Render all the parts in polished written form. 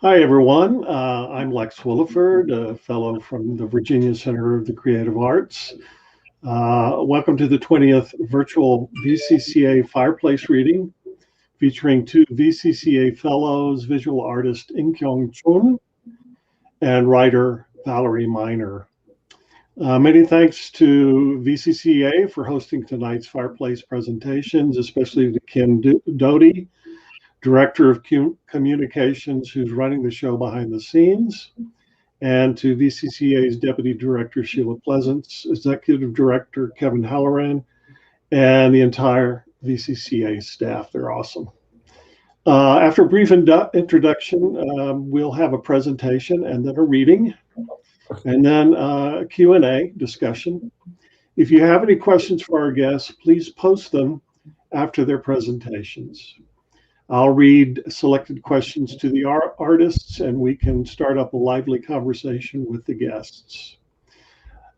Hi, everyone. I'm Lex Williford, a fellow from the Virginia Center of the Creative Arts. Welcome to the 20th virtual VCCA Fireplace reading, featuring two VCCA fellows, visual artist In Kyoung Chun and writer Valerie Miner. Many thanks to VCCA for hosting tonight's Fireplace presentations, especially to Kim Doty, Director of Communications, who's running the show behind the scenes, and to VCCA's Deputy Director, Sheila Pleasance, Executive Director, Kevin Halloran, and the entire VCCA staff. They're awesome. After a brief introduction, we'll have a presentation and then a reading, and then a Q&A discussion. If you have any questions for our guests, please post them after their presentations. I'll read selected questions to the artists, and we can start up a lively conversation with the guests.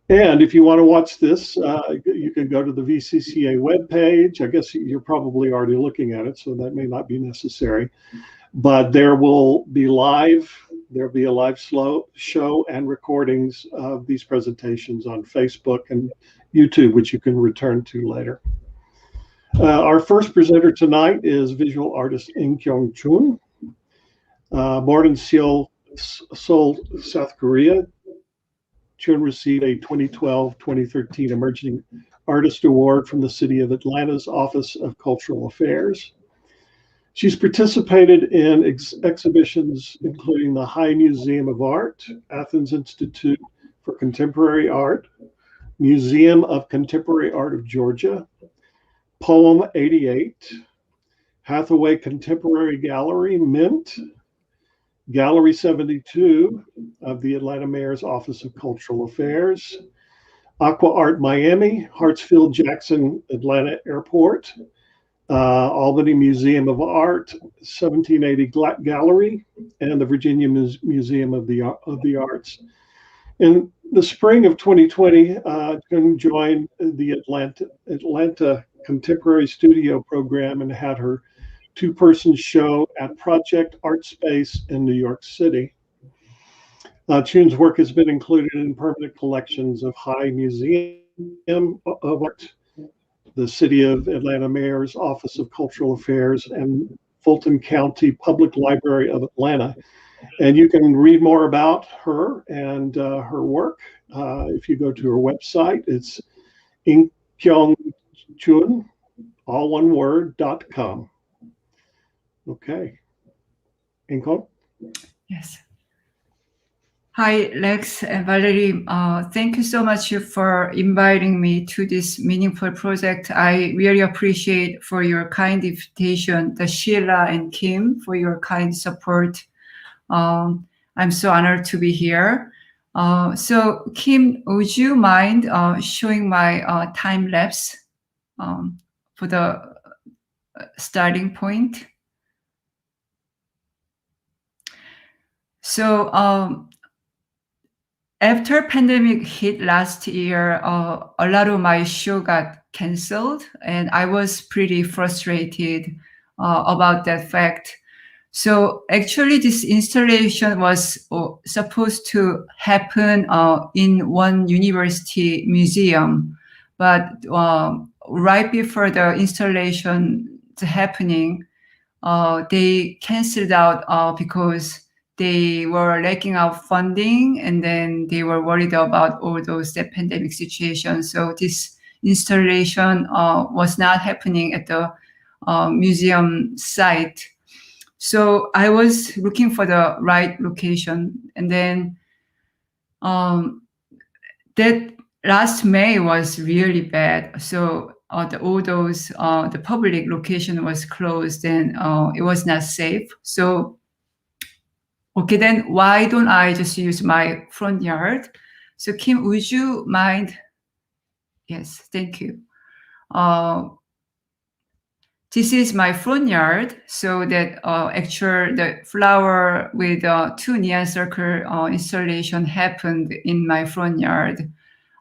And if you want to watch this, you can go to the VCCA webpage. I guess you're probably already looking at it, so that may not be necessary. But there'll be a live show and recordings of these presentations on Facebook and YouTube, which you can return to later. Our first presenter tonight is visual artist In Kyoung Chun. Born in Seoul, South Korea, Chun received a 2012-2013 Emerging Artist Award from the City of Atlanta's Office of Cultural Affairs. She's participated in exhibitions including the High Museum of Art, Athens Institute for Contemporary Art, Museum of Contemporary Art of Georgia, Poem 88, Hathaway Contemporary Gallery, Mint, Gallery 72 of the Atlanta Mayor's Office of Cultural Affairs, Aqua Art Miami, Hartsfield-Jackson Atlanta Airport, Albany Museum of Art, 1780 Gallery, and the Virginia Museum of the Arts. In the spring of 2020, Jun joined the Atlanta Contemporary Studio program and had her two-person show at Project Art Space in New York City. Chun's work has been included in permanent collections of High Museum of Art, the City of Atlanta Mayor's Office of Cultural Affairs, and Fulton County Public Library of Atlanta. And you can read more about her and her work if you go to her website. It's In Kyoung Chun, all one word, .com. Okay. Inko? Yes. Hi, Lex and Valerie. Thank you so much for inviting me to this meaningful project. I really appreciate for your kind invitation, the Sheila and Kim for your kind support. I'm so honored to be here. So Kim, would you mind showing my time lapse for the starting point? So after pandemic hit last year, a lot of my show got canceled, and I was pretty frustrated about that fact. So actually, this installation was supposed to happen in one university museum, but right before the installation happening, they canceled out because they were lacking of funding, and then they were worried about all those pandemic situations. So this installation was not happening at the museum site. So I was looking for the right location, and then that last May was really bad. So all those the public location was closed, and it was not safe. So okay, then why don't I just use my front yard? So Kim, would you mind? Yes, thank you. This is my front yard, so that the flower with two neon circle installation happened in my front yard.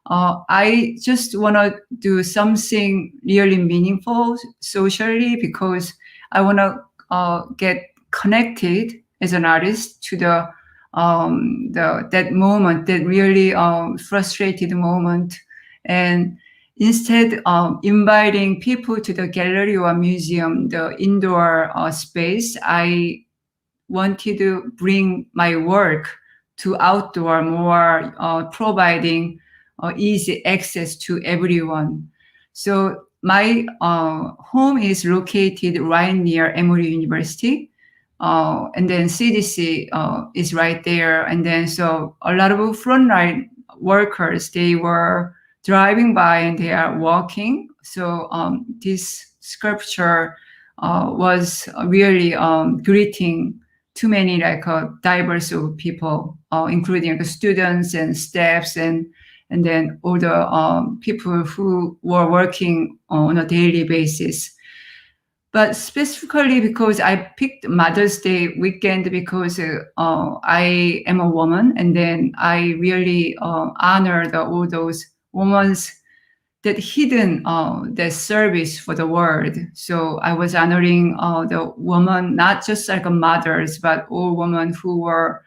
I just want to do something really meaningful socially because I want to get connected as an artist to that moment, that really frustrated moment, and instead inviting people to the gallery or museum, the indoor space, I wanted to bring my work to outdoor, more providing easy access to everyone. So my home is located right near Emory University, and then CDC is right there. And then so a lot of frontline workers, they were driving by and they are walking. So this sculpture was really greeting too many like diverse of people, including the students and staffs and then all the people who were working on a daily basis. But specifically because I picked Mother's Day weekend because I am a woman, and then I really honor all those women's that hidden that service for the world. So I was honoring the woman, not just like mothers, but all women who were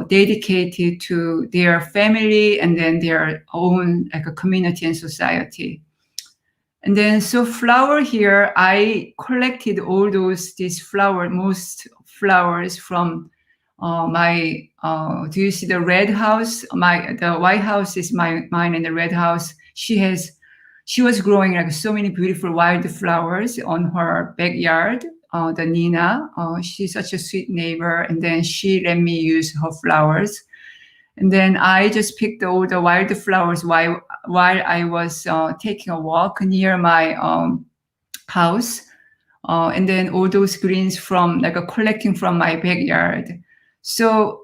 dedicated to their family and then their own like a community and society. And then so flower here, I collected all these most flowers from my, do you see the red house? The White House is mine, and the red house, she was growing like so many beautiful wildflowers on her backyard. The Nina, she's such a sweet neighbor, and then she let me use her flowers. And then I just picked all the wildflowers while I was taking a walk near my house. And then all those greens from like collecting from my backyard. So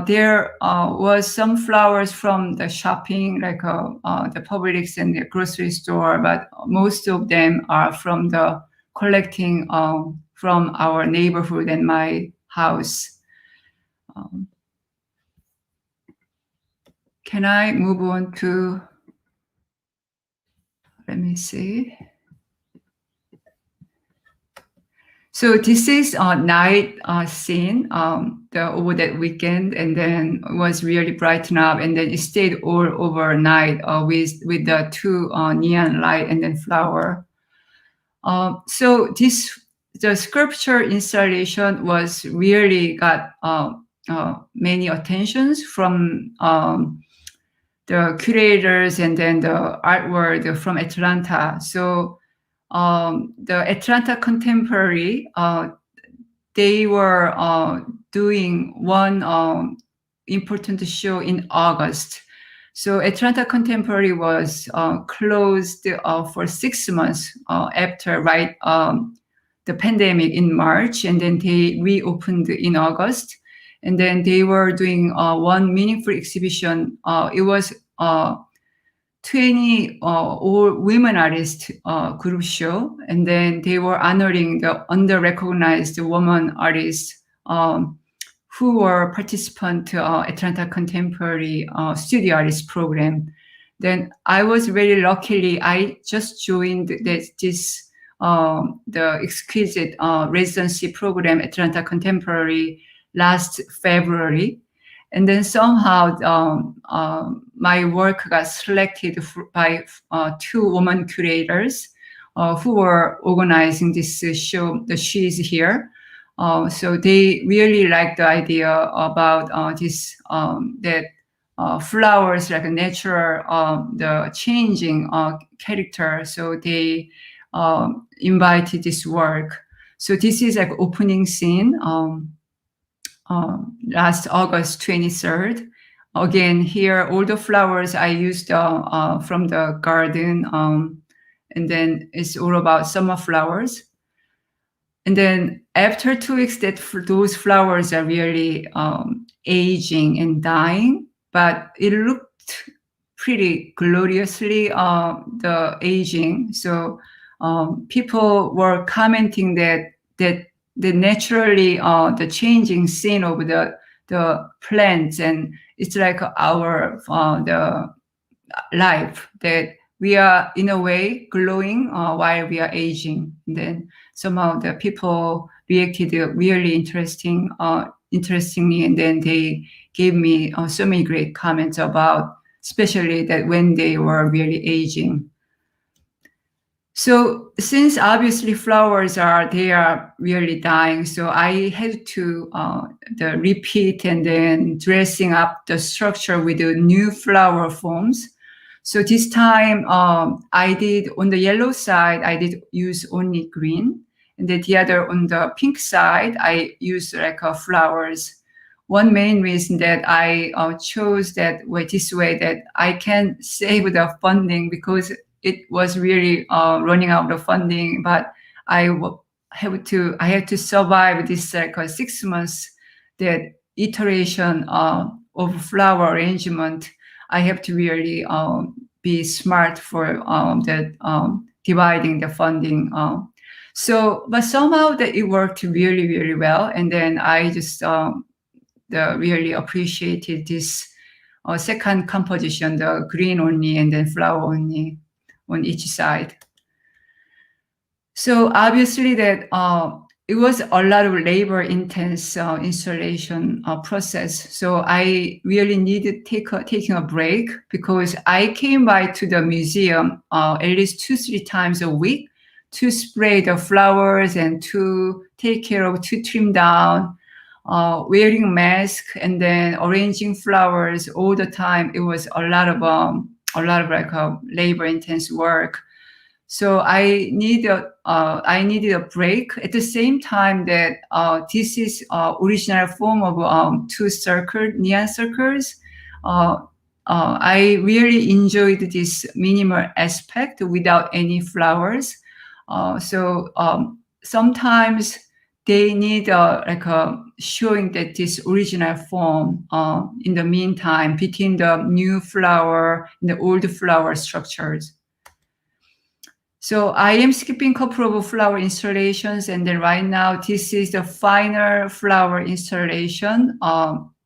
there was some flowers from the shopping, like the Publix and the grocery store, but most of them are from the collecting from our neighborhood and my house. Can I move on to, let me see. So this is a night scene over that weekend, and then it was really brighten up, and then it stayed all overnight with the two neon light and then flower. So the sculpture installation was really got many attentions from the curators and then the art world from Atlanta. So the Atlanta Contemporary, they were doing one important show in August. So Atlanta Contemporary was closed for 6 months after the pandemic in March, and then they reopened in August. And then they were doing one meaningful exhibition. It was 20 all women artists group show, and then they were honoring the under-recognized woman artists who were participant Atlanta Contemporary Studio Artist Program. Then I was very luckily, I just joined the exquisite residency program Atlanta Contemporary last February. And then somehow my work got selected by 2 women curators who were organizing this show, the She's Here. So they really liked the idea about this, that flowers like a natural, the changing character. So they invited this work. So this is like opening scene. Last August 23rd. Again, here, all the flowers I used from the garden. And then it's all about summer flowers. And then after 2 weeks, those flowers are really aging and dying, but it looked pretty gloriously, the aging. So people were commenting that naturally the changing scene of the plants, and it's like our the life, that we are in a way glowing while we are aging. And then somehow the people reacted really interestingly, and then they gave me so many great comments about, especially that when they were really aging. So since obviously flowers they are really dying, so I had to repeat and then dressing up the structure with the new flower forms. So this time I did, on the yellow side, I did use only green. And then the other, on the pink side, I used like flowers. One main reason that I chose that way, this way, that I can save the funding, because it was really running out of funding, but I had to survive this like 6 months, that iteration of flower arrangement. I have to really be smart for that dividing the funding. So, but somehow that it worked really, really well. And then I just really appreciated this second composition, the green only and then flower only on each side. So obviously that it was a lot of labor intense installation process. So I really needed taking a break, because I came by to the museum at least 2-3 times a week to spray the flowers and to take care of, to trim down, wearing mask, and then arranging flowers all the time. It was a lot of like labor intense work. So I needed a break. At the same time that this is original form of 2 neon circles. I really enjoyed this minimal aspect without any flowers. So sometimes they need like showing that this original form in the meantime between the new flower and the old flower structures. So I am skipping a couple of flower installations, and then right now this is the final flower installation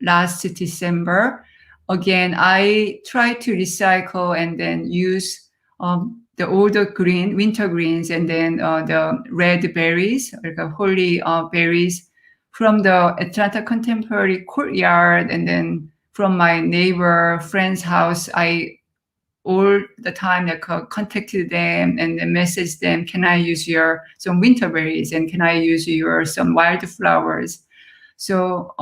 last December. Again, I tried to recycle and then use the older green, winter greens, and then the red berries, like holy berries from the Atlanta Contemporary Courtyard, and then from my neighbor friend's house. I all the time like contacted them and then messaged them, can I use some winter berries, and can I use some wildflowers? So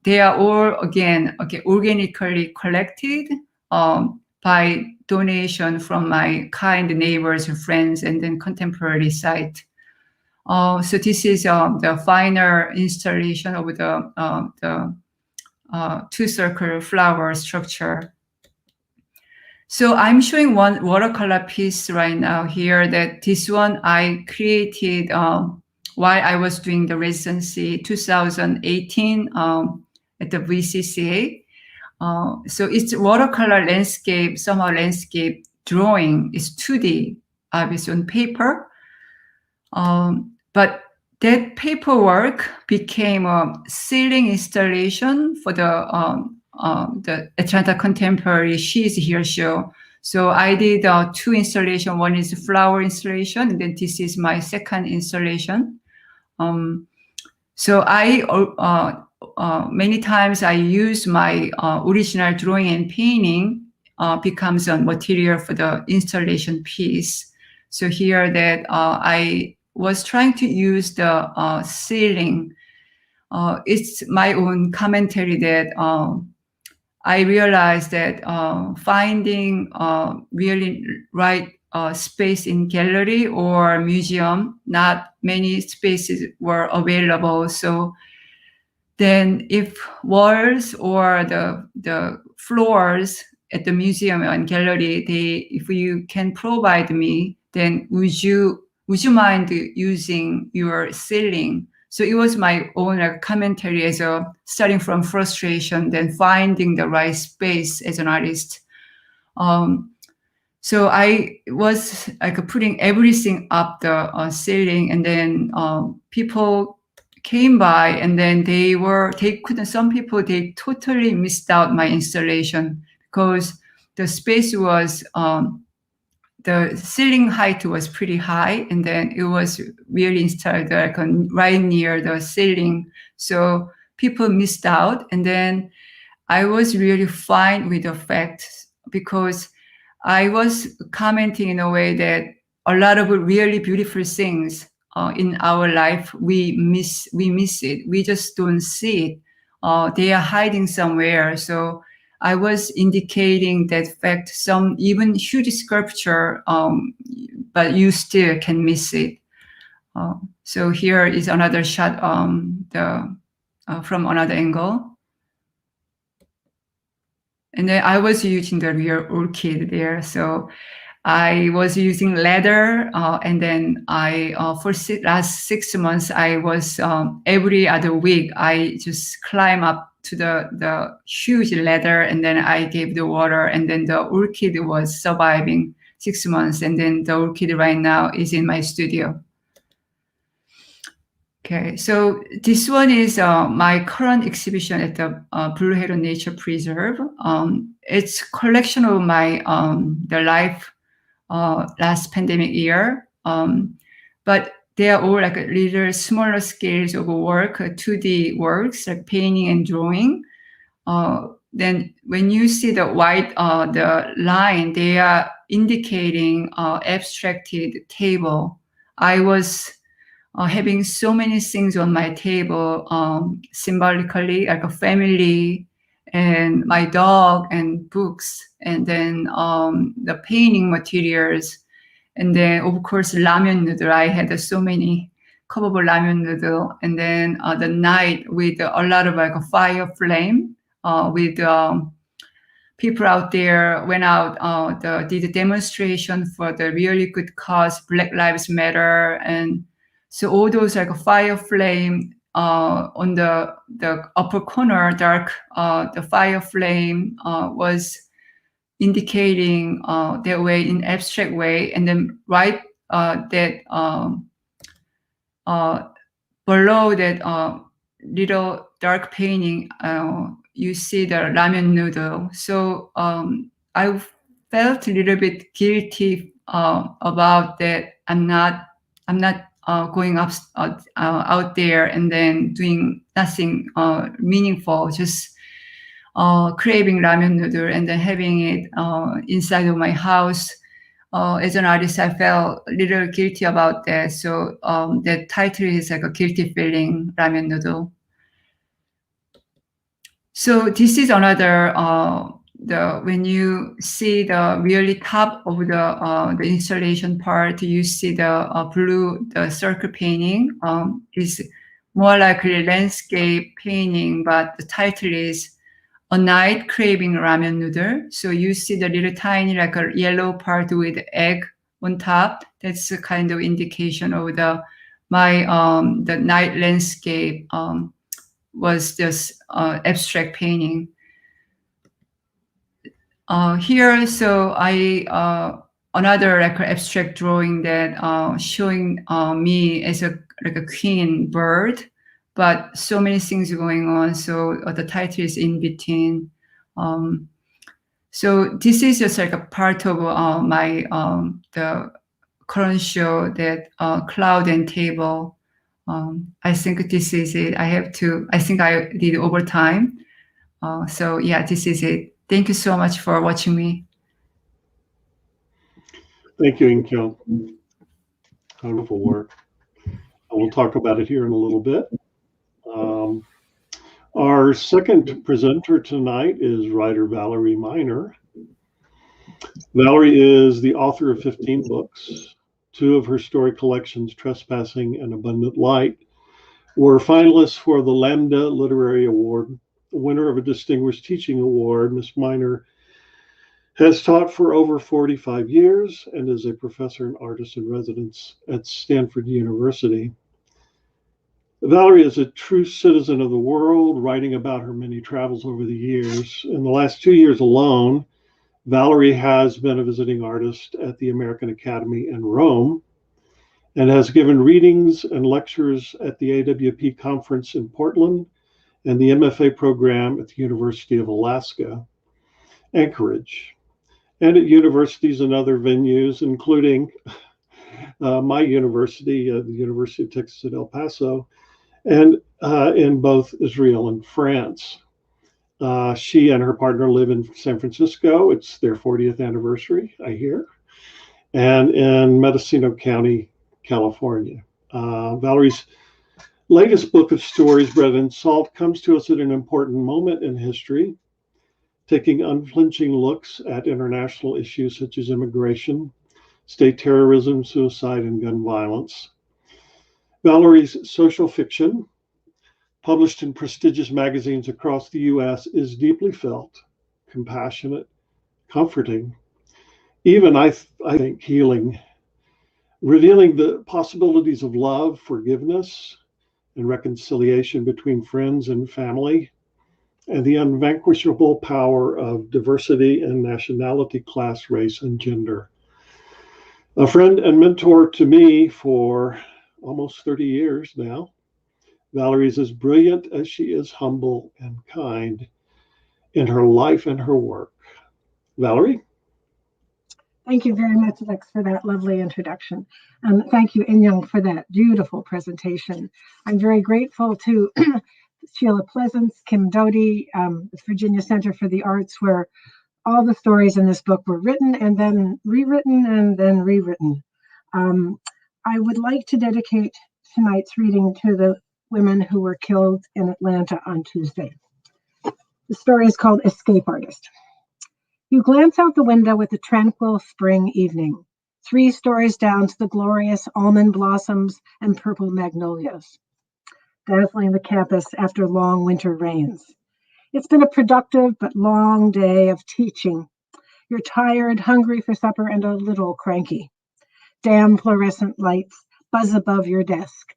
they are all again organically collected by donation from my kind neighbors and friends, and then contemporary site. So this is the final installation of the 2-circle flower structure. So I'm showing one watercolor piece right now here, that this one I created while I was doing the residency 2018 at the VCCA. So it's watercolor landscape, somehow landscape drawing. It's 2D, obviously on paper. But that paperwork became a ceiling installation for the Atlanta Contemporary She's Here show. So I did 2 installations. One is a flower installation, and then this is my second installation. So I many times I use my original drawing and painting becomes a material for the installation piece. So here that I was trying to use the ceiling. It's my own commentary that I realized that finding really right space in gallery or museum, not many spaces were available. So then if walls or the floors at the museum and gallery, if you can provide me, then would you mind using your ceiling? So it was my own commentary as starting from frustration, then finding the right space as an artist. So I was like putting everything up the ceiling, and then people came by, and then some people totally missed out my installation, because the space was the ceiling height was pretty high, and then it was really installed like right near the ceiling, so people missed out. And then I was really fine with the fact, because I was commenting in a way that a lot of really beautiful things in our life, we miss it. We just don't see it. They are hiding somewhere. So I was indicating that fact, some even huge sculpture, but you still can miss it. So here is another shot from another angle. And then I was using the real orchid there. So I was using leather, and then for last 6 months, I was every other week, I just climb up to the huge leather, and then I gave the water, and then the orchid was surviving 6 months, and then the orchid right now is in my studio. Okay, so this one is my current exhibition at the Blue Heron Nature Preserve. It's collection of my the life last pandemic year, but they are all like a little smaller scales of work, 2D works like painting and drawing. Then when you see the white the line, they are indicating abstracted table. I was having so many things on my table, symbolically, like a family and my dog and books, and then the painting materials, and then of course ramen noodle. I had so many cup of ramen noodle, and then the night with a lot of like a fire flame, with people out there went out, did a demonstration for the really good cause, Black Lives Matter. And so all those like a fire flame on the upper corner, dark, the fire flame was indicating their way in abstract way. And then right that below that little dark painting, you see the ramen noodle. So I felt a little bit guilty about that. I'm not going up out there and then doing nothing meaningful, just craving ramen noodle and then having it inside of my house. As an artist, I felt a little guilty about that. So the title is like a guilty feeling ramen noodle. So this is another when you see the really top of the installation part, you see the blue, the circle painting is more like a landscape painting, but the title is A Night Craving Ramen Noodle. So you see the little tiny like a yellow part with egg on top. That's a kind of indication of the night landscape was just abstract painting. Here, so I another like abstract drawing that showing me as a queen bird, but so many things going on. So the title is in between. So this is just like a part of my the current show, that cloud and table. I think this is it. I think I did overtime. So yeah, this is it. Thank you so much for watching me. Thank you, In Kyoung. Wonderful work. We'll talk about it here in a little bit. Our second presenter tonight is writer Valerie Miner. Valerie is the author of 15 books. 2 of her story collections, Trespassing and Abundant Light, were finalists for the Lambda Literary Award. Winner of a Distinguished Teaching Award, Ms. Miner has taught for over 45 years and is a professor and artist in residence at Stanford University. Valerie is a true citizen of the world, writing about her many travels over the years. In the last 2 years alone, Valerie has been a visiting artist at the American Academy in Rome and has given readings and lectures at the AWP conference in Portland and the MFA program at the University of Alaska, Anchorage. and at universities and other venues, including my university, the University of Texas at El Paso, and in both Israel and France. She and her partner live in San Francisco. It's their 40th anniversary, I hear, and in Mendocino County, California. Valerie's latest book of stories, Bread and Salt, comes to us at an important moment in history, taking unflinching looks at international issues such as immigration, state terrorism, suicide, and gun violence. Valerie's social fiction, published in prestigious magazines across the US, is deeply felt, compassionate, comforting, even, I think, healing, revealing the possibilities of love, forgiveness, and reconciliation between friends and family, and the unvanquishable power of diversity in nationality, class, race, and gender. A friend and mentor to me for almost 30 years now, Valerie is as brilliant as she is humble and kind in her life and her work. Valerie? Thank you very much, Lex, for that lovely introduction. Thank you, In Kyoung, for that beautiful presentation. I'm very grateful to Sheila Pleasance, Kim Doty, the Virginia Center for the Arts, where all the stories in this book were written and then rewritten and then rewritten. I would like to dedicate tonight's reading to the women who were killed in Atlanta on Tuesday. The story is called Escape Artist. You glance out the window with the tranquil spring evening, 3 stories down to the glorious almond blossoms and purple magnolias, dazzling the campus after long winter rains. It's been a productive but long day of teaching. You're tired, hungry for supper, and a little cranky. Damn fluorescent lights buzz above your desk,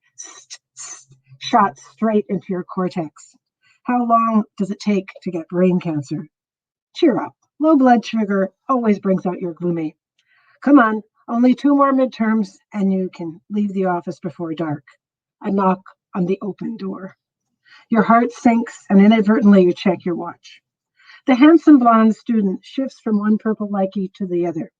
shot straight into your cortex. How long does it take to get brain cancer? Cheer up. Low blood sugar always brings out your gloomy. Come on, only 2 more midterms and you can leave the office before dark. A knock on the open door. Your heart sinks and inadvertently you check your watch. The handsome blonde student shifts from one purple likey to the other.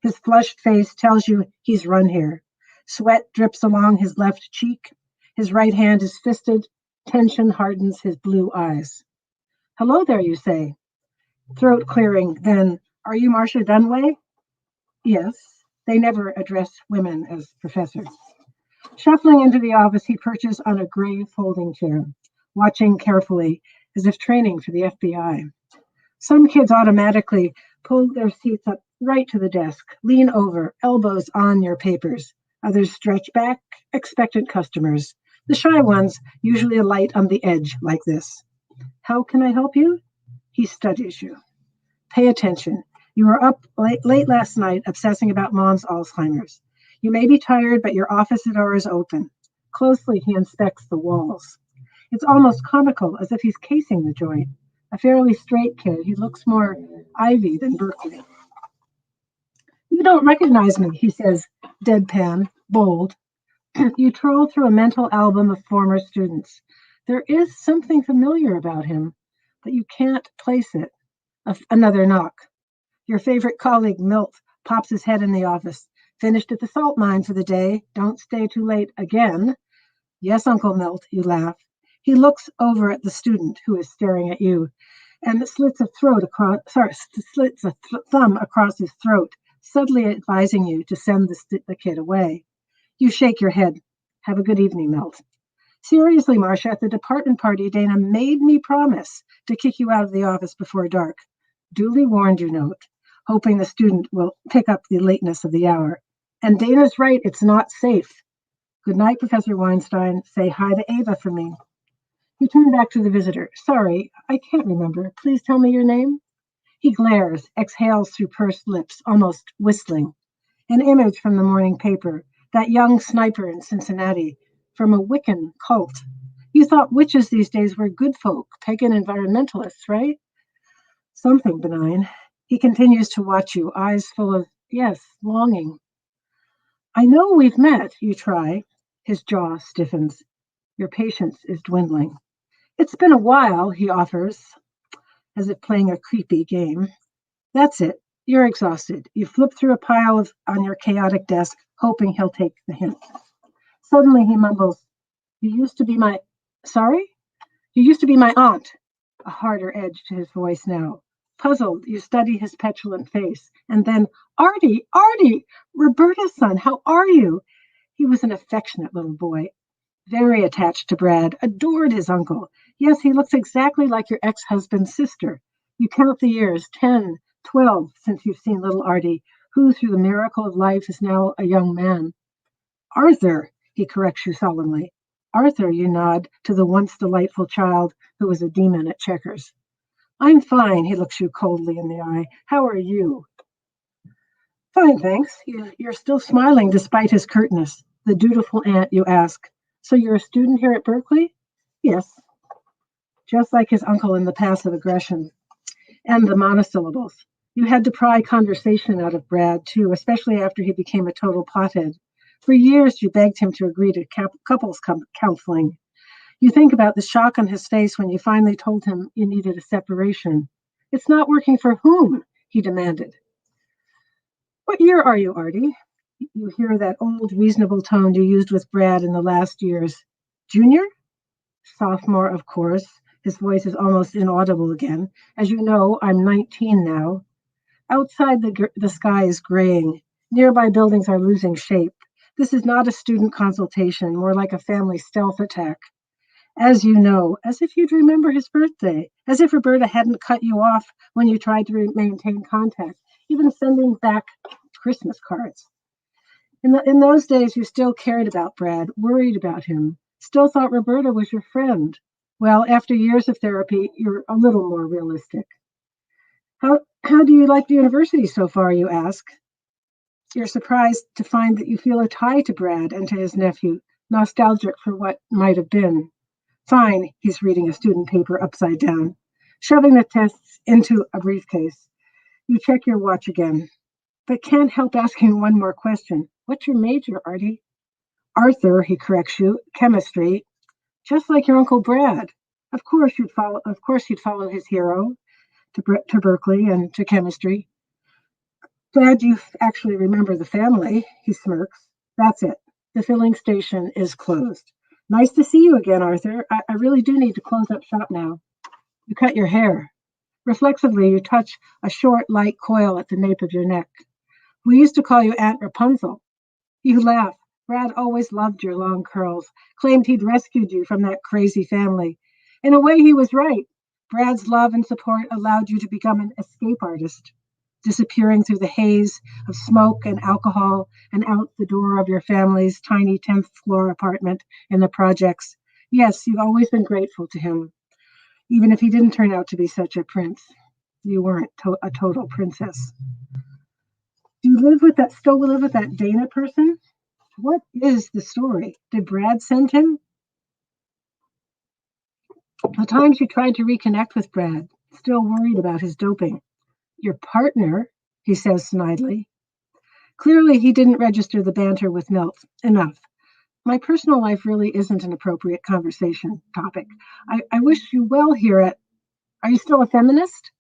His flushed face tells you he's run here. Sweat drips along his left cheek. His right hand is fisted. Tension hardens his blue eyes. Hello there, you say. Throat clearing, then, are you Marcia Dunway? Yes, they never address women as professors. Shuffling into the office, he perches on a gray folding chair, watching carefully, as if training for the FBI. Some kids automatically pull their seats up right to the desk, lean over, elbows on your papers. Others stretch back, expectant customers. The shy ones usually alight on the edge like this. How can I help you? He studies you. Pay attention. You were up late last night obsessing about Mom's Alzheimer's. You may be tired, but your office door is open. Closely, he inspects the walls. It's almost comical, as if he's casing the joint. A fairly straight kid, he looks more Ivy than Berkeley. You don't recognize me, he says, deadpan, bold. You troll through a mental album of former students. There is something familiar about him, but you can't place it. Another knock. Your favorite colleague, Milt, pops his head in the office. Finished at the salt mine for the day. Don't stay too late again. Yes, Uncle Milt, you laugh. He looks over at the student who is staring at you and slits a thumb across his throat, subtly advising you to send the kid away. You shake your head. Have a good evening, Milt. Seriously, Marcia, at the department party, Dana made me promise to kick you out of the office before dark. Duly warned, you note, hoping the student will pick up the lateness of the hour. And Dana's right, it's not safe. Good night, Professor Weinstein. Say hi to Ava for me. You turn back to the visitor. Sorry, I can't remember. Please tell me your name. He glares, exhales through pursed lips, almost whistling. An image from the morning paper, that young sniper in Cincinnati, from a Wiccan cult. You thought witches these days were good folk, pagan environmentalists, right? Something benign. He continues to watch you, eyes full of, yes, longing. I know we've met, you try. His jaw stiffens. Your patience is dwindling. It's been a while, he offers, as if playing a creepy game. That's it. You're exhausted. You flip through a pile on your chaotic desk, hoping he'll take the hint. Suddenly he mumbles, You used to be my aunt. A harder edge to his voice now. Puzzled, you study his petulant face. And then, Artie, Roberta's son, how are you? He was an affectionate little boy, very attached to Brad, adored his uncle. Yes, he looks exactly like your ex-husband's sister. You count the years, 10, 12, since you've seen little Artie, who, through the miracle of life, is now a young man. Arthur, he corrects you solemnly. Arthur, you nod to the once delightful child who was a demon at checkers. I'm fine, he looks you coldly in the eye. How are you? Fine, thanks. You're still smiling despite his curtness. The dutiful aunt, you ask. So you're a student here at Berkeley? Yes. Just like his uncle in the passive aggression and the monosyllables. You had to pry conversation out of Brad, too, especially after he became a total pothead. For years, you begged him to agree to couples counseling. You think about the shock on his face when you finally told him you needed a separation. It's not working for whom? He demanded. What year are you, Artie? You hear that old, reasonable tone you used with Brad in the last years. Junior? Sophomore, of course. His voice is almost inaudible again. As you know, I'm 19 now. Outside, the sky is graying. Nearby buildings are losing shape. This is not a student consultation, more like a family stealth attack. As you know, as if you'd remember his birthday, as if Roberta hadn't cut you off when you tried to maintain contact, even sending back Christmas cards. In those days, you still cared about Brad, worried about him, still thought Roberta was your friend. Well, after years of therapy, you're a little more realistic. How do you like the university so far, you ask? You're surprised to find that you feel a tie to Brad and to his nephew, nostalgic for what might have been. Fine, he's reading a student paper upside down, shoving the tests into a briefcase. You check your watch again, but can't help asking one more question. What's your major, Artie? Arthur, he corrects you, chemistry, just like your Uncle Brad. Of course he'd follow his hero to Berkeley and to chemistry. Glad you actually remember the family, he smirks. That's it. The filling station is closed. Nice to see you again, Arthur. I really do need to close up shop now. You cut your hair. Reflexively, you touch a short, light coil at the nape of your neck. We used to call you Aunt Rapunzel. You laugh. Brad always loved your long curls, claimed he'd rescued you from that crazy family. In a way, he was right. Brad's love and support allowed you to become an escape artist, disappearing through the haze of smoke and alcohol and out the door of your family's tiny 10th floor apartment in the projects. Yes, you've always been grateful to him, even if he didn't turn out to be such a prince. You weren't a total princess. Do you still live with that Dana person? What is the story? Did Brad send him? The times you tried to reconnect with Brad, still worried about his doping. Your partner, he says snidely. Clearly, he didn't register the banter with Milt. Enough. My personal life really isn't an appropriate conversation topic. I wish you well here at... Are you still a feminist?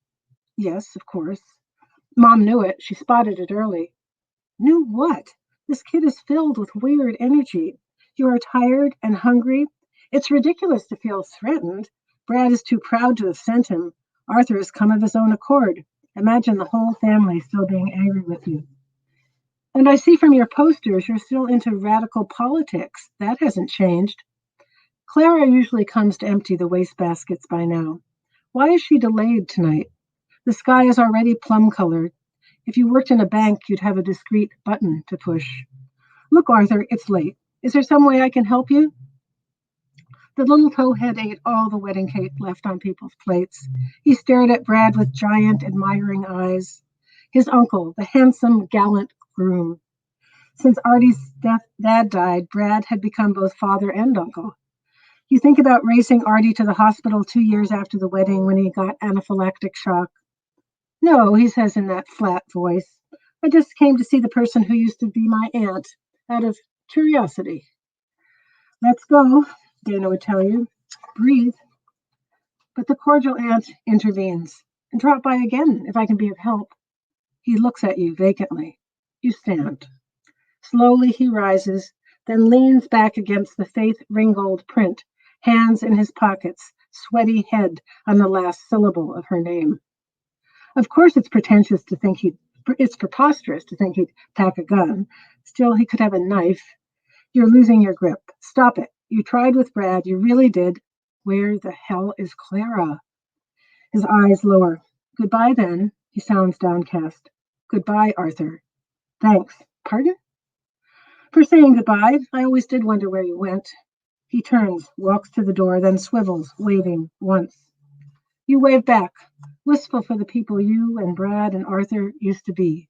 Yes, of course. Mom knew it. She spotted it early. Knew what? This kid is filled with weird energy. You are tired and hungry. It's ridiculous to feel threatened. Brad is too proud to have sent him. Arthur has come of his own accord. Imagine the whole family still being angry with you. And I see from your posters you're still into radical politics. That hasn't changed. Clara usually comes to empty the wastebaskets by now. Why is she delayed tonight? The sky is already plum-colored. If you worked in a bank, you'd have a discreet button to push. Look, Arthur, it's late. Is there some way I can help you? The little towhead ate all the wedding cake left on people's plates. He stared at Brad with giant, admiring eyes. His uncle, the handsome, gallant groom. Since Artie's dad died, Brad had become both father and uncle. You think about racing Artie to the hospital 2 years after the wedding when he got anaphylactic shock. No, he says in that flat voice. I just came to see the person who used to be my aunt, out of curiosity. Let's go, Dana would tell you. Breathe. But the cordial aunt intervenes. And drop by again if I can be of help. He looks at you vacantly. You stand. Slowly he rises, then leans back against the Faith Ringgold print, hands in his pockets, sweaty head on the last syllable of her name. Of course it's preposterous to think he'd pack a gun. Still, he could have a knife. You're losing your grip. Stop it. You tried with Brad. You really did. Where the hell is Clara? His eyes lower. Goodbye, then. He sounds downcast. Goodbye, Arthur. Thanks. Pardon? For saying goodbye. I always did wonder where you went. He turns, walks to the door, then swivels, waving once. You wave back, wistful for the people you and Brad and Arthur used to be.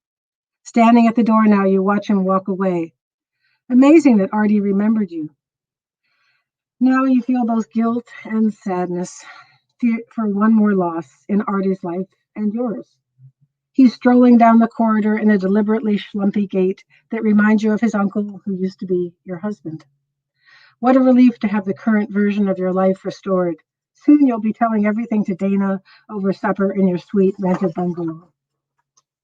Standing at the door now, you watch him walk away. Amazing that Artie remembered you. Now you feel both guilt and sadness for one more loss in Artie's life and yours. He's strolling down the corridor in a deliberately schlumpy gait that reminds you of his uncle who used to be your husband. What a relief to have the current version of your life restored. Soon you'll be telling everything to Dana over supper in your sweet rented bungalow.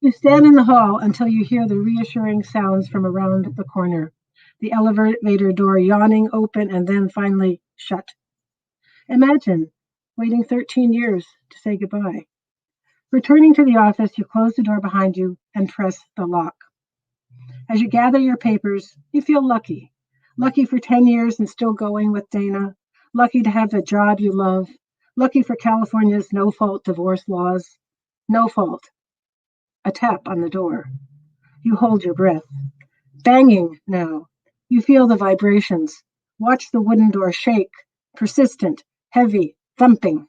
You stand in the hall until you hear the reassuring sounds from around the corner, the elevator door yawning open and then finally shut. Imagine waiting 13 years to say goodbye. Returning to the office, you close the door behind you and press the lock. As you gather your papers, you feel lucky. Lucky for 10 years and still going with Dana. Lucky to have a job you love. Lucky for California's no-fault divorce laws. No fault. A tap on the door. You hold your breath. Banging now. You feel the vibrations. Watch the wooden door shake. Persistent, heavy, thumping.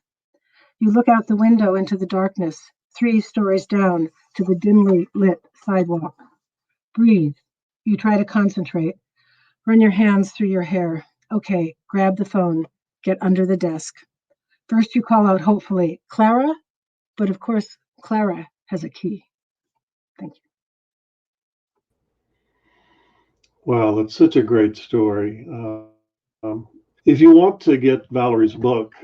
You look out the window into the darkness, 3 stories down to the dimly lit sidewalk. Breathe. You try to concentrate. Run your hands through your hair. Okay, grab the phone. Get under the desk. First you call out hopefully, Clara? But of course, Clara has a key. Thank you. Wow, that's such a great story. If you want to get Valerie's book,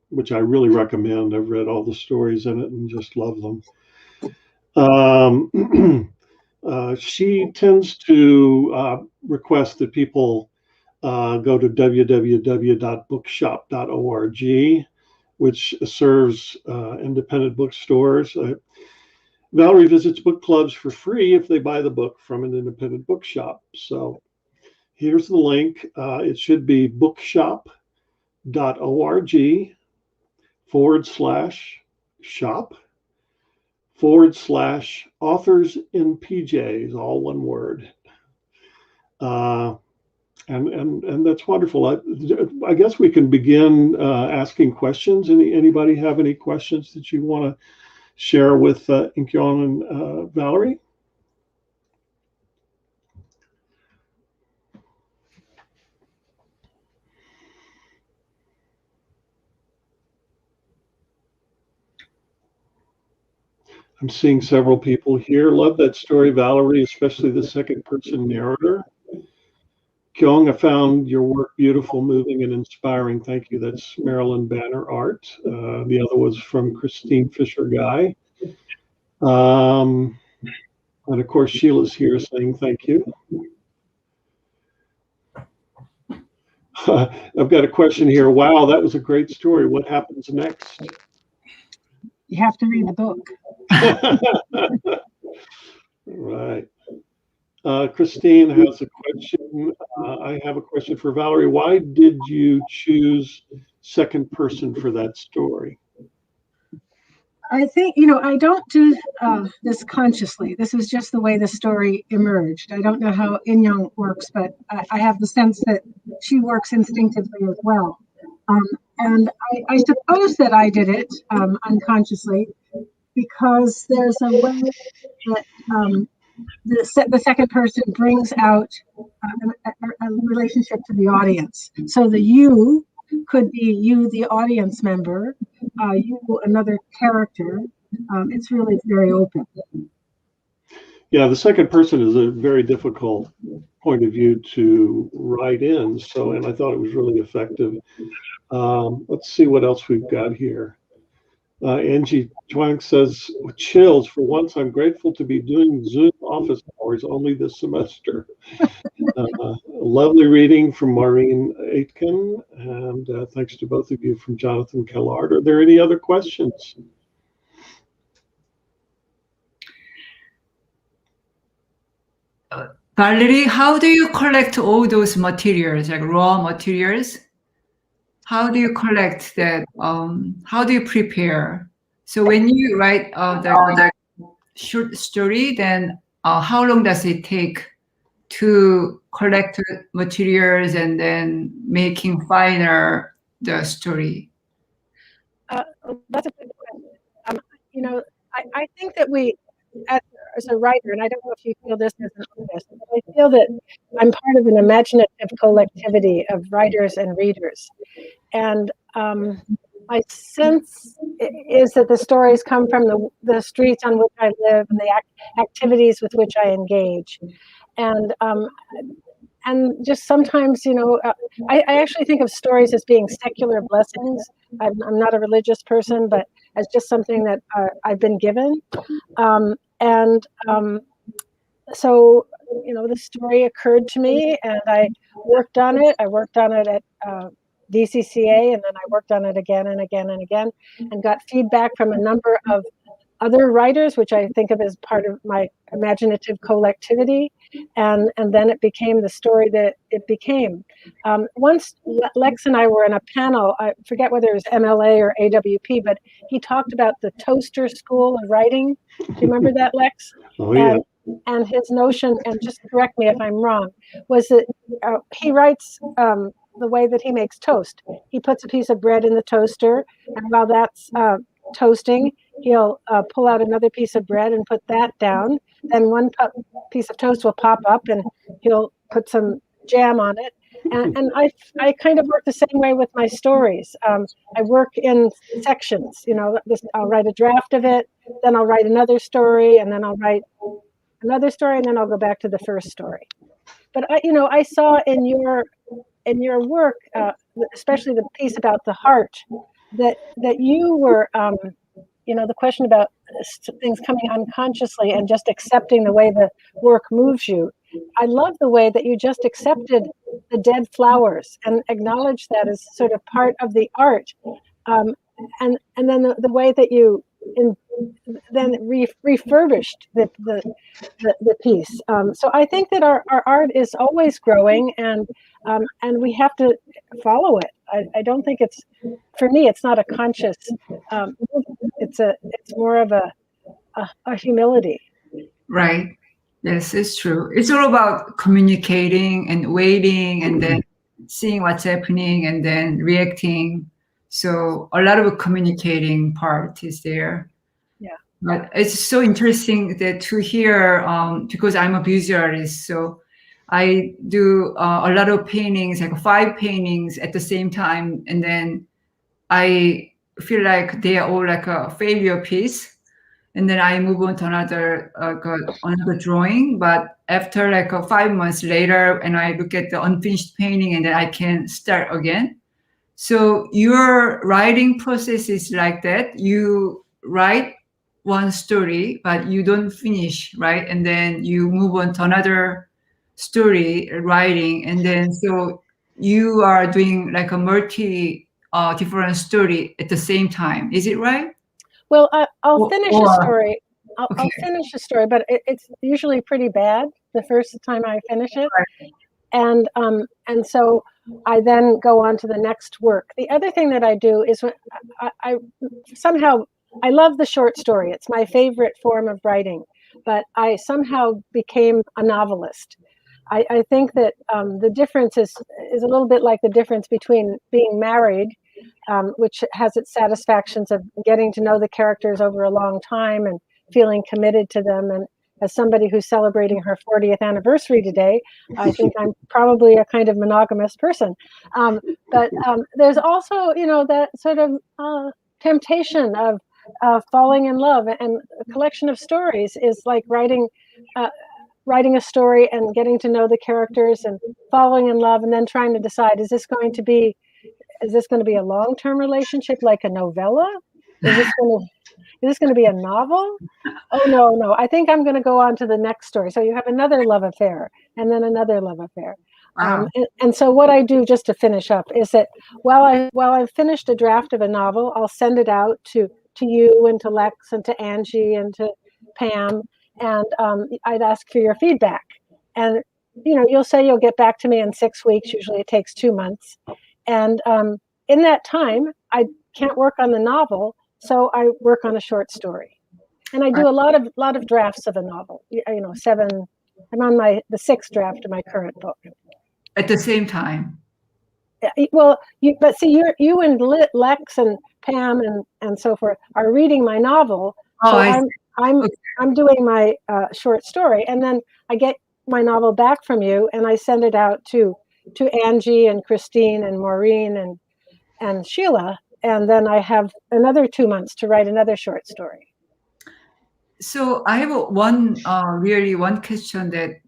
which I really recommend, I've read all the stories in it and just love them. She tends to request that people go to www.bookshop.org, which serves independent bookstores. Valerie visits book clubs for free if they buy the book from an independent bookshop. So here's the link. It should be bookshop.org/shop/authors in PJs, all one word. And that's wonderful. I guess we can begin asking questions. Anybody have any questions that you want to share with In Kyoung and Valerie? I'm seeing several people here. Love that story, Valerie, especially the second person narrator. Kyung, I found your work beautiful, moving, and inspiring. Thank you. That's Marilyn Banner Art. The other was from Christine Fisher Guy. And of course, Sheila's here saying thank you. I've got a question here. Wow, that was a great story. What happens next? You have to read the book. Right. Christine has a question. I have a question for Valerie. Why did you choose second person for that story? I think, I don't do this consciously. This is just the way the story emerged. I don't know how In Kyoung works, but I have the sense that she works instinctively as well. And I suppose that I did it unconsciously because there's a way that the second person brings out a relationship to the audience. So the you could be you, the audience member, you, another character. It's really very open. Yeah, the second person is a very difficult point of view to write in. So, and I thought it was really effective. Let's see what else we've got here. Angie Twang says, chills. For once, I'm grateful to be doing Zoom office hours only this semester. Lovely reading from Maureen Aitken, and thanks to both of you from Jonathan Kellard. Are there any other questions? Valerie, how do you collect all those materials, like raw materials? How do you collect that? How do you prepare? So when you write the short story, then how long does it take to collect materials and then making final the story? That's a good question. You know, I think that we, as a writer, and I don't know if you feel this as an artist, but I feel that I'm part of an imaginative collectivity of writers and readers. And my sense is that the stories come from the streets on which I live and the activities with which I engage. And just sometimes, I actually think of stories as being secular blessings. I'm not a religious person, but as just something that I've been given. So, the story occurred to me and I worked on it. I worked on it at VCCA, and then I worked on it again and again and again, and got feedback from a number of other writers, which I think of as part of my imaginative collectivity, and then it became the story that it became. Once Lex and I were in a panel, I forget whether it was MLA or AWP, but he talked about the toaster school of writing. Do you remember that, Lex? Oh, yeah. And his notion, and just correct me if I'm wrong, was that he writes the way that he makes toast. He puts a piece of bread in the toaster, and while that's toasting, he'll pull out another piece of bread and put that down. Then one piece of toast will pop up and he'll put some jam on it. And I kind of work the same way with my stories. I work in sections, I'll write a draft of it, then I'll write another story, and then I'll write another story, and then I'll go back to the first story. But I saw in your work, especially the piece about the heart, that you were, the question about things coming unconsciously and just accepting the way the work moves you. I love the way that you just accepted the dead flowers and acknowledged that as sort of part of the art. And then the way that you refurbished the piece. So I think that our art is always growing, and we have to follow it. I don't think for me, it's not a conscious, it's more of a humility. Right. Yes, it's true. It's all about communicating and waiting and then seeing what's happening and then reacting. So a lot of communicating part is there. Yeah. But it's so interesting to hear, because I'm a visual artist, so I do a lot of paintings, like 5 paintings at the same time, and then I feel like they are all like a failure piece, and then I move on to another drawing. But after 5 months later, and I look at the unfinished painting, and then I can start again. So your writing process is like that. You write one story, but you don't finish, right? And then you move on to another story writing, and then so you are doing like a multi different story at the same time. Is it right? Well, I'll finish a story. I'll finish a story, but it's usually pretty bad the first time I finish it, and so I then go on to the next work. The other thing that I do is when I love the short story. It's my favorite form of writing, but I somehow became a novelist. I think that the difference is a little bit like the difference between being married, which has its satisfactions of getting to know the characters over a long time and feeling committed to them. And as somebody who's celebrating her 40th anniversary today, I think I'm probably a kind of monogamous person. But there's also, that sort of temptation of falling in love, and a collection of stories is like writing a story and getting to know the characters and falling in love, and then trying to decide, is this going to be a long-term relationship like a novella, Is this going to be a novel? Oh, no. I think I'm going to go on to the next story. So you have another love affair and then another love affair. Wow. And so what I do, just to finish up, is that while I've finished a draft of a novel, I'll send it out to you and to Lex and to Angie and to Pam, and I'd ask for your feedback. And you'll say you'll get back to me in 6 weeks. Usually it takes 2 months. And in that time, I can't work on the novel, so I work on a short story. And I do a lot of drafts of a novel. 7. I'm on the 6th draft of my current book. At the same time. Well, but see, you and Lex and Pam and so forth are reading my novel. Oh, so I'm doing my short story, and then I get my novel back from you, and I send it out to Angie and Christine and Maureen and Sheila, and then I have another 2 months to write another short story. So I have one question that,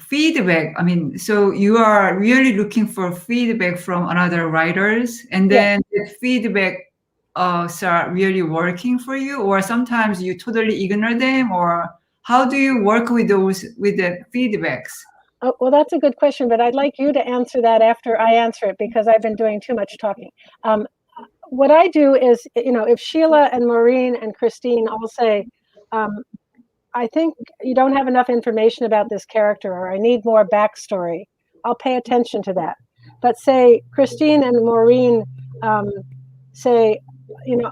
feedback. So you are really looking for feedback from another writers, and then the feedback start really working for you, or sometimes you totally ignore them, or how do you work with the feedbacks? Oh, well, that's a good question, but I'd like you to answer that after I answer it, because I've been doing too much talking. What I do is, if Sheila and Maureen and Christine all say, I think you don't have enough information about this character, or I need more backstory, I'll pay attention to that. But say Christine and Maureen say,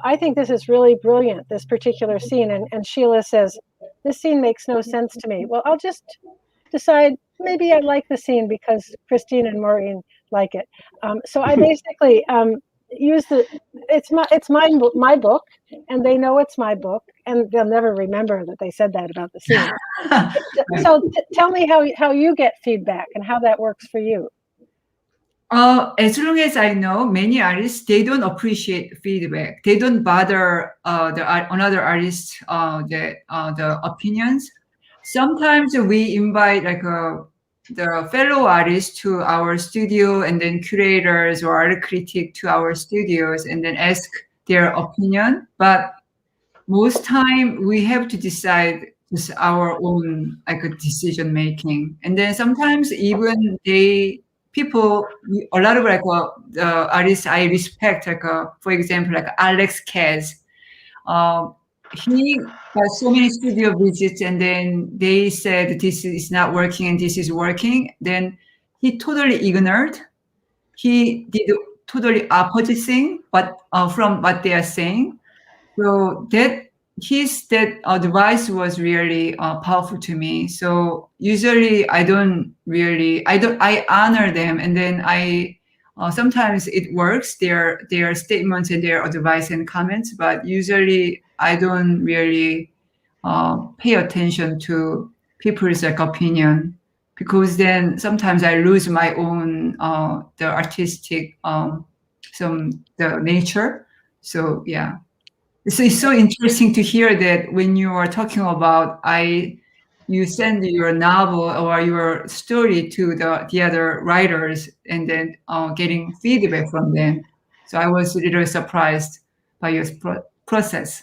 I think this is really brilliant, this particular scene. And Sheila says, this scene makes no sense to me. Well, I'll just decide maybe I like the scene because Christine and Maureen like it. So I basically use it's my book, and they know it's my book, and they'll never remember that they said that about the scene. So tell me how you get feedback and how that works for you. As long as I know, many artists, they don't appreciate feedback. They don't bother another artist the opinions. Sometimes we invite the fellow artists to our studio, and then curators or art critic to our studios, and then ask their opinion. But most time we have to decide just our own decision making. And then sometimes even a lot of the artists I respect, for example, Alex Kez. He got so many studio visits, and then they said this is not working and this is working. Then he totally ignored. He did totally opposite thing, but from what they are saying. So his advice was really powerful to me. So usually I honor them, and then sometimes it works, their statements and their advice and comments, but usually I don't really pay attention to people's opinion, because then sometimes I lose my own the artistic the nature. So yeah. So it's so interesting to hear that when you are talking about you send your novel or your story to the other writers, and then getting feedback from them. So I was a little surprised by your process.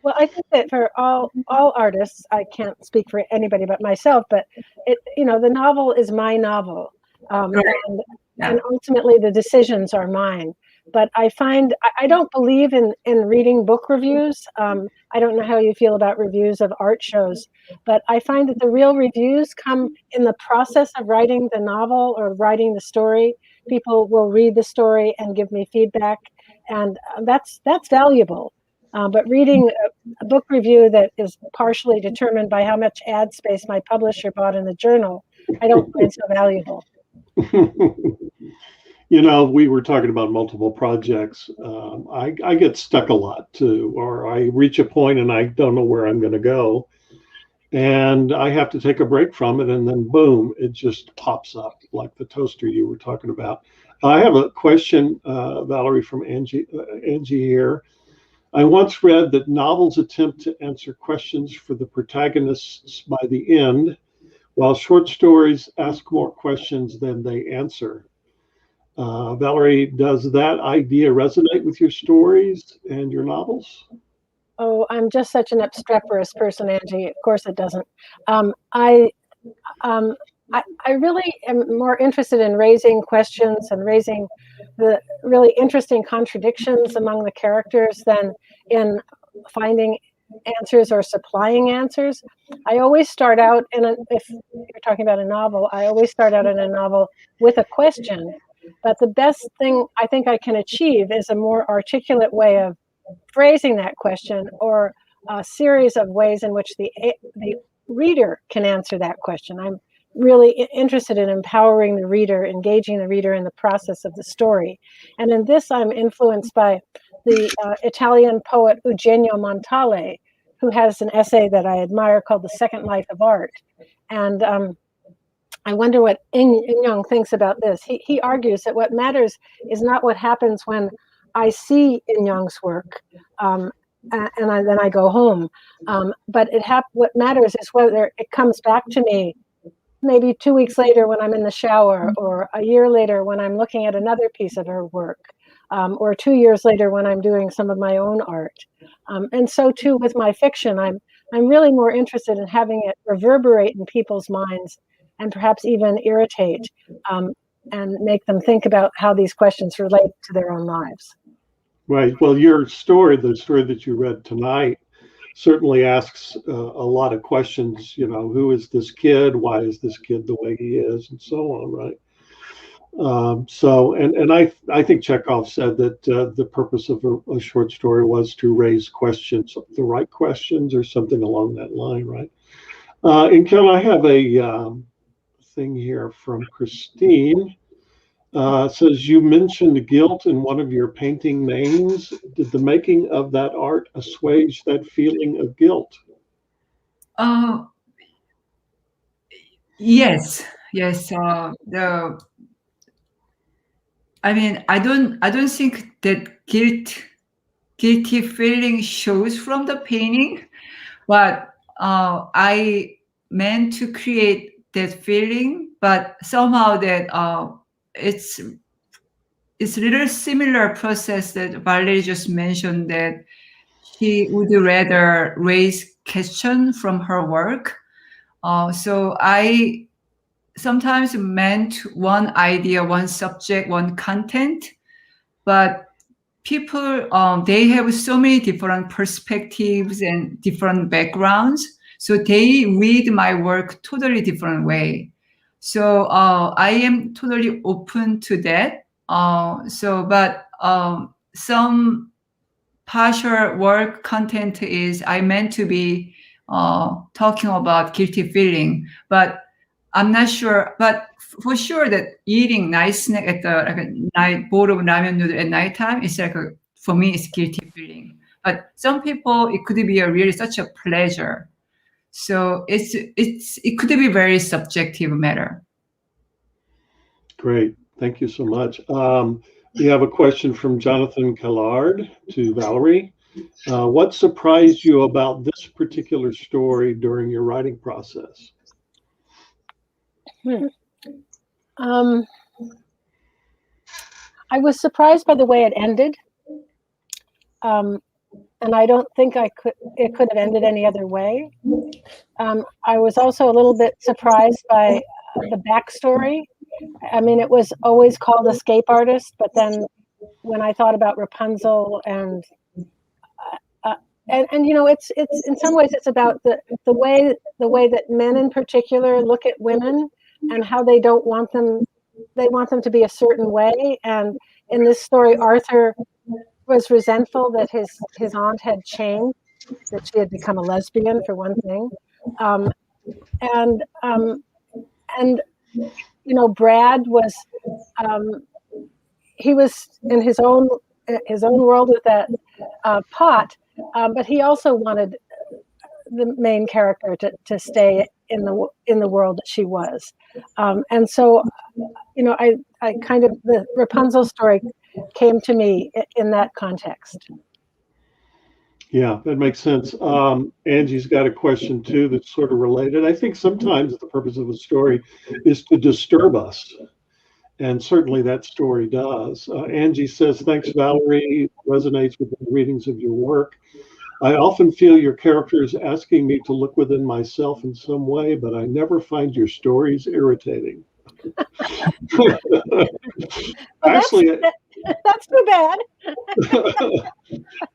Well, I think that for all artists, I can't speak for anybody but myself, but the novel is my novel, Right. and ultimately the decisions are mine. But I find I don't believe in reading book reviews. I don't know how you feel about reviews of art shows, but I find that the real reviews come in the process of writing the novel or writing the story. People will read the story and give me feedback, and that's valuable. But reading a book review that is partially determined by how much ad space my publisher bought in the journal, I don't find so valuable. We were talking about multiple projects. I get stuck a lot too, or I reach a point and I don't know where I'm going to go. And I have to take a break from it, and then boom, it just pops up like the toaster you were talking about. I have a question, Valerie, from Angie here. I once read that novels attempt to answer questions for the protagonists by the end, while short stories ask more questions than they answer. Valerie, does that idea resonate with your stories and your novels? Oh, I'm just such an obstreperous person, Angie. Of course it doesn't. Um, I, um, I really am more interested in raising questions and raising the really interesting contradictions among the characters than in finding answers or supplying answers. I always start out if you're talking about a novel, I always start out in a novel with a question. But the best thing I think I can achieve is a more articulate way of phrasing that question, or a series of ways in which the reader can answer that question. I'm really interested in empowering the reader, engaging the reader in the process of the story. And in this, I'm influenced by the Italian poet Eugenio Montale, who has an essay that I admire called The Second Life of Art. And I wonder what In Kyoung thinks about this. He argues that what matters is not what happens when I see In Kyoung's work, and then I go home. But what matters is whether it comes back to me maybe 2 weeks later when I'm in the shower, or a year later when I'm looking at another piece of her work, or 2 years later when I'm doing some of my own art. And so too with my fiction, I'm really more interested in having it reverberate in people's minds and perhaps even irritate, and make them think about how these questions relate to their own lives. Right. Well, your story, the story that you read tonight, certainly asks a lot of questions. You know, who is this kid? Why is this kid the way he is, and so on. Right. I think Chekhov said that the purpose of a short story was to raise questions, the right questions, or something along that line. Right. And Ken, I have a thing here from Christine. Says, you mentioned guilt in one of your painting names. Did the making of that art assuage that feeling of guilt? Yes. I mean, I don't think that guilty feeling shows from the painting, but I meant to create that feeling, but somehow that it's a little similar process that Valerie just mentioned, that she would rather raise question from her work. So I sometimes meant one idea, one subject, one content, but people, they have so many different perspectives and different backgrounds. So they read my work totally different way. So I am totally open to that. But some partial work content is I meant to be talking about guilty feeling, but I'm not sure. But for sure that eating nice snack at the like a night bowl of ramen noodle at nighttime is like for me it's guilty feeling. But some people it could be a really such a pleasure. So it could be very subjective matter. Great, thank you so much. We have a question from Jonathan Kellard to Valerie. What surprised you about this particular story during your writing process? I was surprised by the way it ended, and I don't think it could have ended any other way. I was also a little bit surprised by the backstory. I mean, it was always called Escape Artist, but then when I thought about Rapunzel and you know, it's in some ways it's about the way that men in particular look at women and how they don't want them. They want them to be a certain way. And in this story, Arthur was resentful that his aunt had changed, that she had become a lesbian for one thing, and you know, Brad was he was in his own world with that pot, but he also wanted the main character to stay in the world that she was, and so, you know, I kind of, the Rapunzel story came to me in that context. Yeah, that makes sense. Angie's got a question too that's sort of related. I think sometimes the purpose of a story is to disturb us. And certainly that story does. Angie says, thanks, Valerie. Resonates with the readings of your work. I often feel your characters asking me to look within myself in some way, but I never find your stories irritating. Actually, that's too bad.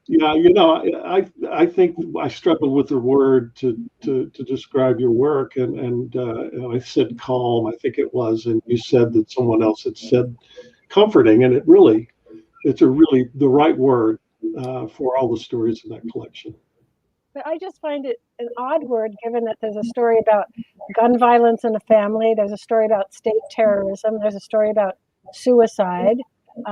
Yeah, I think I struggled with the word to describe your work, and I said calm, I think it was, and you said that someone else had said comforting, and it's the right word for all the stories in that collection. But I just find it an odd word, given that there's a story about gun violence in a family, there's a story about state terrorism, there's a story about suicide,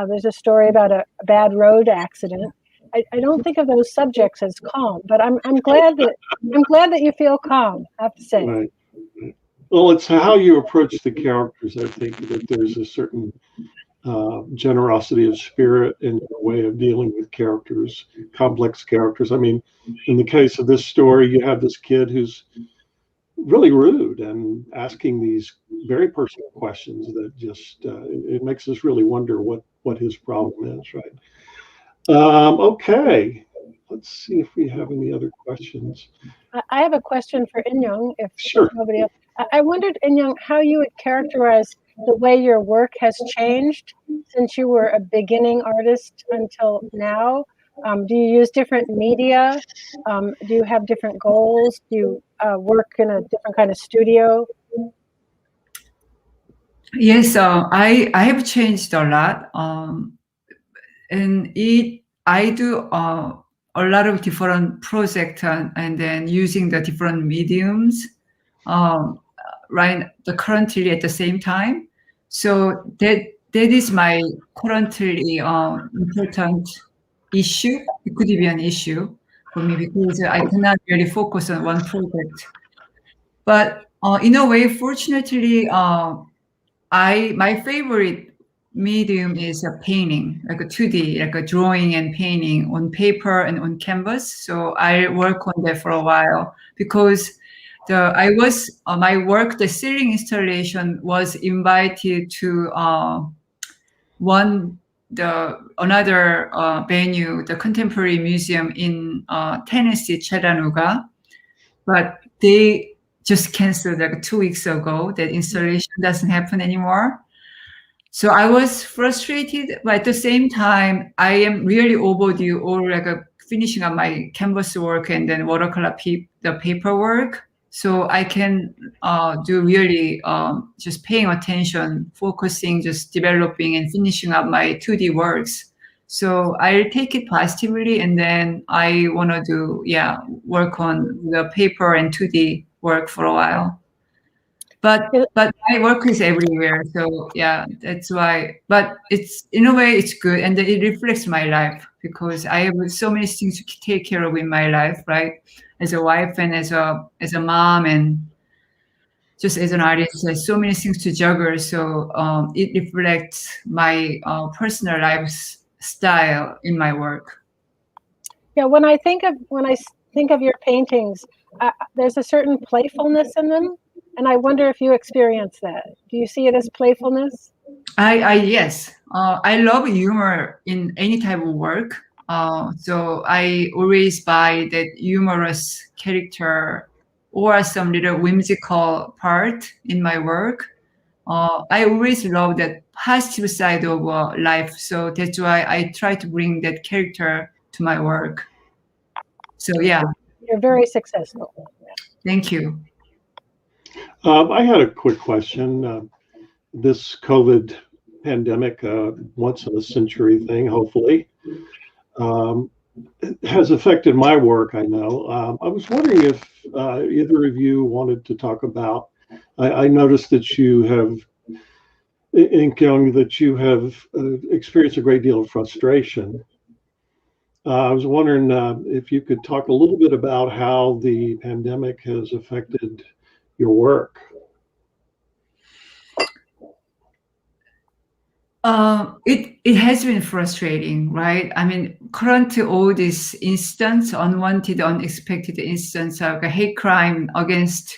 there's a story about a bad road accident. I don't think of those subjects as calm, but I'm glad that you feel calm, I have to say. Right. Well, it's how you approach the characters. I think that there's a certain generosity of spirit in your way of dealing with characters, complex characters. I mean, in the case of this story, you have this kid who's really rude and asking these very personal questions that just it makes us really wonder what his problem is, right? Okay, let's see if we have any other questions. I have a question for In Kyoung, if Sure. nobody else. I wondered, In Kyoung, how you would characterize the way your work has changed since you were a beginning artist until now. Do you use different media? Do you have different goals? Do you work in a different kind of studio? Yes, I have changed a lot, and I do a lot of different projects and then using the different mediums, currently at the same time. So that is my currently important issue. It could be an issue for me because I cannot really focus on one project. But in a way, fortunately, my favorite medium is a painting, like a 2D, like a drawing and painting on paper and on canvas. So I work on that for a while because my work, the ceiling installation was invited to another venue, the Contemporary Museum in Tennessee, Chattanooga, but they just canceled like 2 weeks ago. That installation doesn't happen anymore. So I was frustrated, but at the same time, I am really overdue or finishing up my canvas work and then watercolor the paperwork. So I can do really just paying attention, focusing, just developing and finishing up my 2D works. So I'll take it positively, and then I want to work on the paper and 2D work for a while. But my work is everywhere, so yeah, that's why. But it's in a way it's good, and it reflects my life because I have so many things to take care of in my life, right? As a wife and as a mom, and just as an artist, there's so many things to juggle. So it reflects my personal lifestyle in my work. Yeah, when I think of your paintings, there's a certain playfulness in them. And I wonder if you experience that. Do you see it as playfulness? Yes. I love humor in any type of work. So I always buy that humorous character or some little whimsical part in my work. I always love that positive side of life. So that's why I try to bring that character to my work. So yeah. You're very successful. Thank you. I had a quick question. This COVID pandemic, once in a century thing, hopefully, has affected my work, I know. I was wondering if either of you wanted to talk about, I noticed that you have, In Kyoung, that you have experienced a great deal of frustration. I was wondering if you could talk a little bit about how the pandemic has affected your work. It has been frustrating, right? I mean, currently all these instances, unwanted, unexpected instances of hate crime against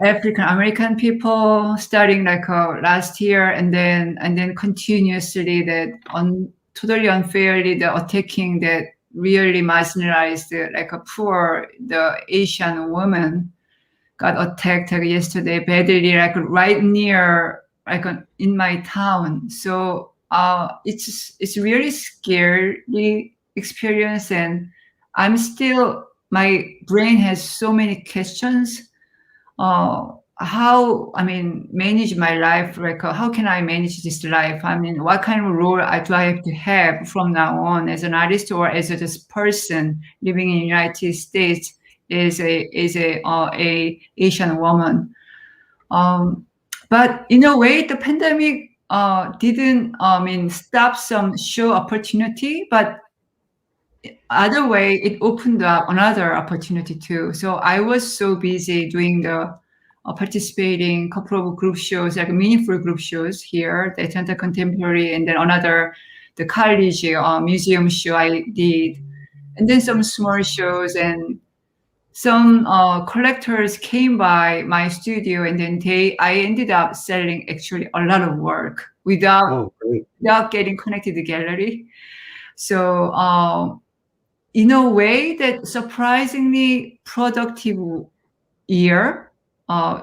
African American people starting like last year, and then continuously that totally unfairly the attacking that really marginalized like a poor the Asian woman got attacked yesterday badly, like right near like in my town. So it's really scary experience, and my brain has so many questions. How manage my life, like how can I manage this life? I mean, what kind of role do I have to have from now on as an artist or as a just person living in the United States as a Asian woman? But in a way, the pandemic didn't stop some show opportunity, but other way it opened up another opportunity too. So I was so busy doing the participating couple of group shows, like meaningful group shows here, the Atlanta Contemporary, and then another the college museum show I did, and then some small shows, and some collectors came by my studio, and then I ended up selling actually a lot of work without getting connected to the gallery. So in a way, that surprisingly productive year,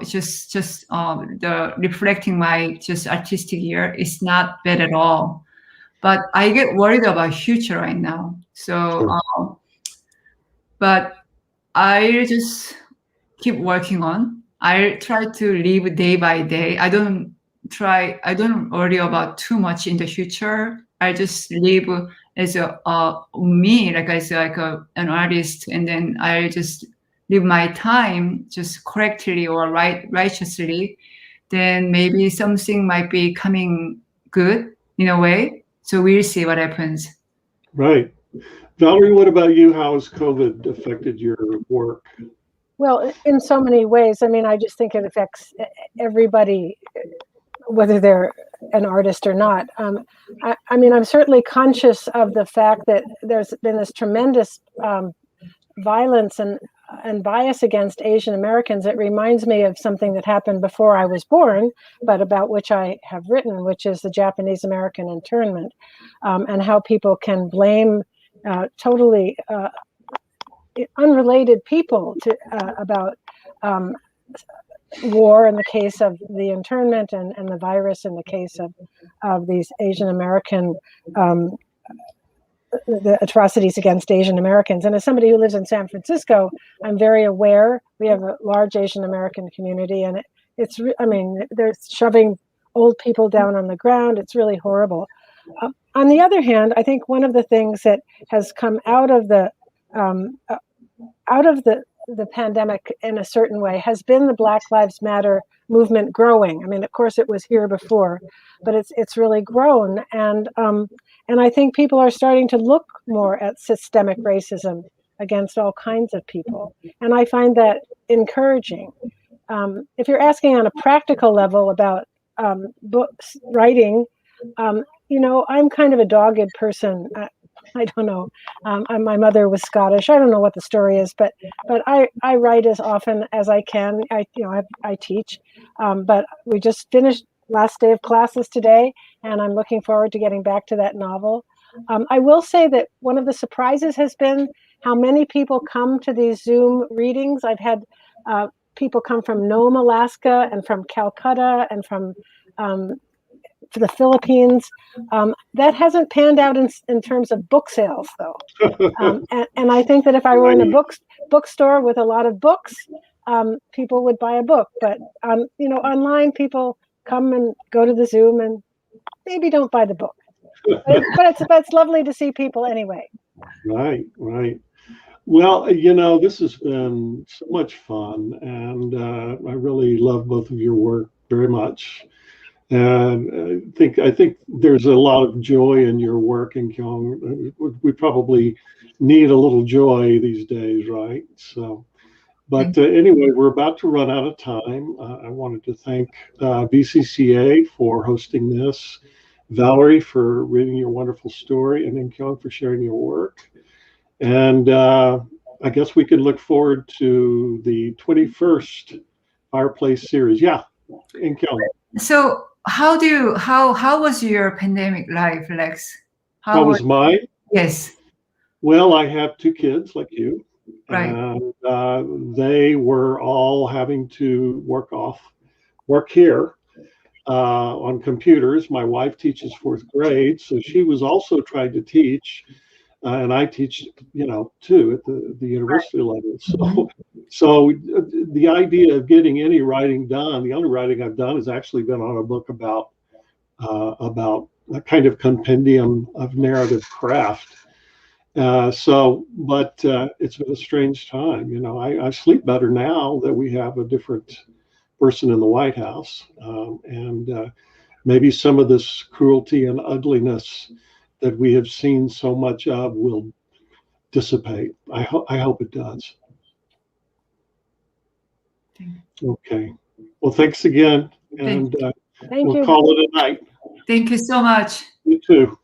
just the reflecting my just artistic year is not bad at all. But I get worried about future right now. So, but I just keep working on. I try to live day by day. I don't worry about too much in the future. I just live as me, like as an artist, and then I just live my time just correctly or righteously. Then maybe something might be coming good in a way. So we'll see what happens. Right. Valerie, what about you? How has COVID affected your work? Well, in so many ways. I mean, I just think it affects everybody, whether they're an artist or not. I mean, I'm certainly conscious of the fact that there's been this tremendous violence and bias against Asian Americans. It reminds me of something that happened before I was born, but about which I have written, which is the Japanese American internment, and how people can blame totally unrelated people about war in the case of the internment and the virus in the case of these Asian American the atrocities against Asian Americans. And as somebody who lives in San Francisco, I'm very aware we have a large Asian American community, and they're shoving old people down on the ground. It's really horrible. On the other hand, I think one of the things that has come out of the pandemic in a certain way has been the Black Lives Matter movement growing. I mean, of course, it was here before, but it's really grown, and I think people are starting to look more at systemic racism against all kinds of people, and I find that encouraging. If you're asking on a practical level about books writing, I'm kind of a dogged person. I don't know. My mother was Scottish. I don't know what the story is, but I write as often as I can. I teach, but we just finished last day of classes today, and I'm looking forward to getting back to that novel. I will say that one of the surprises has been how many people come to these Zoom readings. I've had people come from Nome, Alaska, and from Calcutta, and from the Philippines. That hasn't panned out in terms of book sales, though. And I think that if I were in a bookstore with a lot of books, people would buy a book. But online, people come and go to the Zoom and maybe don't buy the book. But it's lovely to see people anyway. Right. Well, this has been so much fun, and I really love both of your work very much. And I think there's a lot of joy in your work, in Kyung. We probably need a little joy these days, right? So, but anyway, we're about to run out of time. I wanted to thank VCCA for hosting this, Valerie for reading your wonderful story, and In Kyoung for sharing your work. And I guess we can look forward to the 21st Fireplace series. Yeah, In Kyoung. So how was your pandemic life, Lex? How was mine? Yes, Well, I have 2 kids like you, right. and they were all having to work here on computers. My wife teaches 4th grade, so she was also trying to teach, and I teach, too, at the university level. So the idea of getting any writing done, the only writing I've done has actually been on a book about a kind of compendium of narrative craft. But it's been a strange time. I sleep better now that we have a different person in the White House, and maybe some of this cruelty and ugliness that we have seen so much of will dissipate. I hope it does. Okay. Well, thanks again, and Thank we'll you. call it a night. Thank you so much. You too.